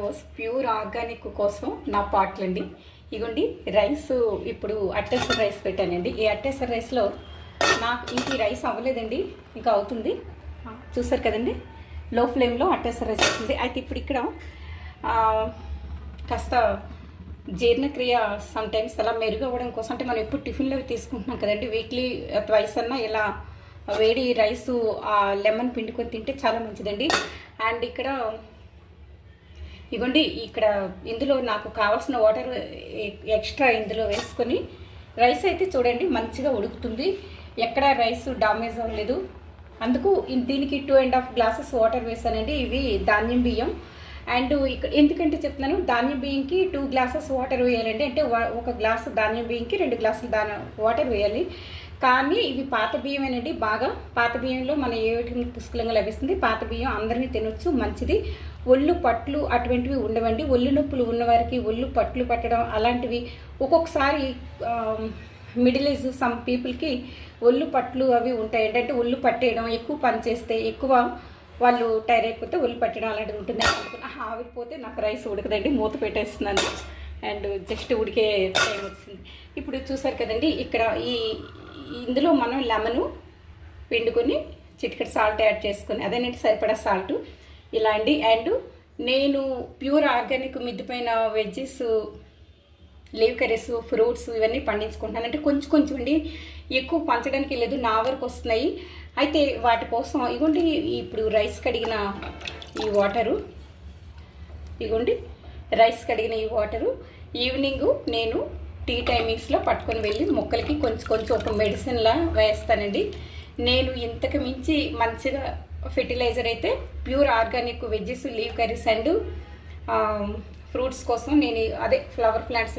House pure organic కోసం నా పాటలు అండి. ఇగోండి రైస్ ఇప్పుడు అట్టేసర రైస్ పెట్టానండి. ఈ అట్టేసర రైస్లో నాకు ఇంక ఈ రైస్ అవ్వలేదండి, ఇంకా అవుతుంది. చూసారు కదండి, లో ఫ్లేమ్లో అట్టేసర రైస్ అవుతుంది. అయితే ఇప్పుడు ఇక్కడ కాస్త జీర్ణక్రియ సమ్టైమ్స్ అలా మెరుగవ్వడం కోసం, అంటే మనం ఎప్పుడు టిఫిన్లో తీసుకుంటున్నాం కదండి, వీక్లీ ట్వైస్ అన్నా ఇలా వేడి రైసు లెమన్ పిండుకొని తింటే చాలా మంచిదండి. అండ్ ఇక్కడ ఇవ్వండి, ఇక్కడ ఇందులో నాకు కావాల్సిన వాటర్ ఎక్స్ట్రా ఇందులో వేసుకొని రైస్ అయితే చూడండి మంచిగా ఉడుకుతుంది, ఎక్కడ రైస్ డామేజ్ అవ్వలేదు. అందుకు దీనికి 2.5 గ్లాసెస్ వాటర్ వేసానండి. ఇవి ధాన్యం బియ్యం. అండ్ ఇక్కడ ఎందుకంటే చెప్తున్నాను, ధాన్యం బియ్యంకి 2 గ్లాసెస్ వాటర్ వేయాలండి. అంటే ఒక గ్లాసు ధాన్యం బియ్యంకి 2 గ్లాసులు వాటర్ వేయాలి. కానీ ఇవి పాత బియ్యమేనండి. బాగా పాత బియ్యంలో మన ఏ విటమిన్ పుష్కలంగా లభిస్తుంది. పాత బియ్యం అందరినీ తినొచ్చు, మంచిది. ఒళ్ళు పట్లు అటువంటివి ఉండవండి. ఒళ్ళు నొప్పులు ఉన్నవారికి ఒళ్ళు పట్లు పట్టడం అలాంటివి ఒక్కొక్కసారి మిడిల్ ఏజ్ సమ్ పీపుల్కి ఒళ్ళు పట్లు అవి ఉంటాయండి. అంటే ఒళ్ళు పట్టేయడం, ఎక్కువ పని చేస్తే ఎక్కువ వాళ్ళు టైర్ అయిపోతే ఒళ్ళు పట్టడం అలాంటిది ఉంటుంది. ఆవిరిపోతే నాకు రైస్ ఉడకదండి, మూత పెట్టేస్తున్నాను. అండ్ జస్ట్ ఉడికే టైం వచ్చింది. ఇప్పుడు చూసారు కదండి, ఇక్కడ ఇందులో మనం లెమను పిండుకొని చిటికెడు సాల్ట్ యాడ్ చేసుకొని, అదేనంటే సరిపడా సాల్ట్ ఇలా అండి. అండ్ నేను ప్యూర్ ఆర్గానిక్ మిద్దిపైన వెజ్జెస్, లీవ్ కర్రీస్, ఫ్రూట్స్ ఇవన్నీ పండించుకుంటాను. అంటే కొంచెం కొంచెం అండి, ఎక్కువ పంచడానికి లేదు, నా వరకు వస్తున్నాయి. అయితే వాటి కోసం ఇగోండి, ఇప్పుడు రైస్ కడిగిన ఈ వాటరు, ఇగోండి రైస్ కడిగిన ఈ వాటరు ఈవినింగ్ నేను టీ టైమింగ్స్లో పట్టుకొని వెళ్ళి మొక్కలకి కొంచెం కొంచెం ఒక మెడిసిన్లా వేస్తానండి. నేను ఇంతకు మించి మంచిగా ఫెర్టిలైజర్ అయితే pure organic veggies, leave curries and fruits కోసం నేను అదే ఫ్లవర్ ప్లాంట్స్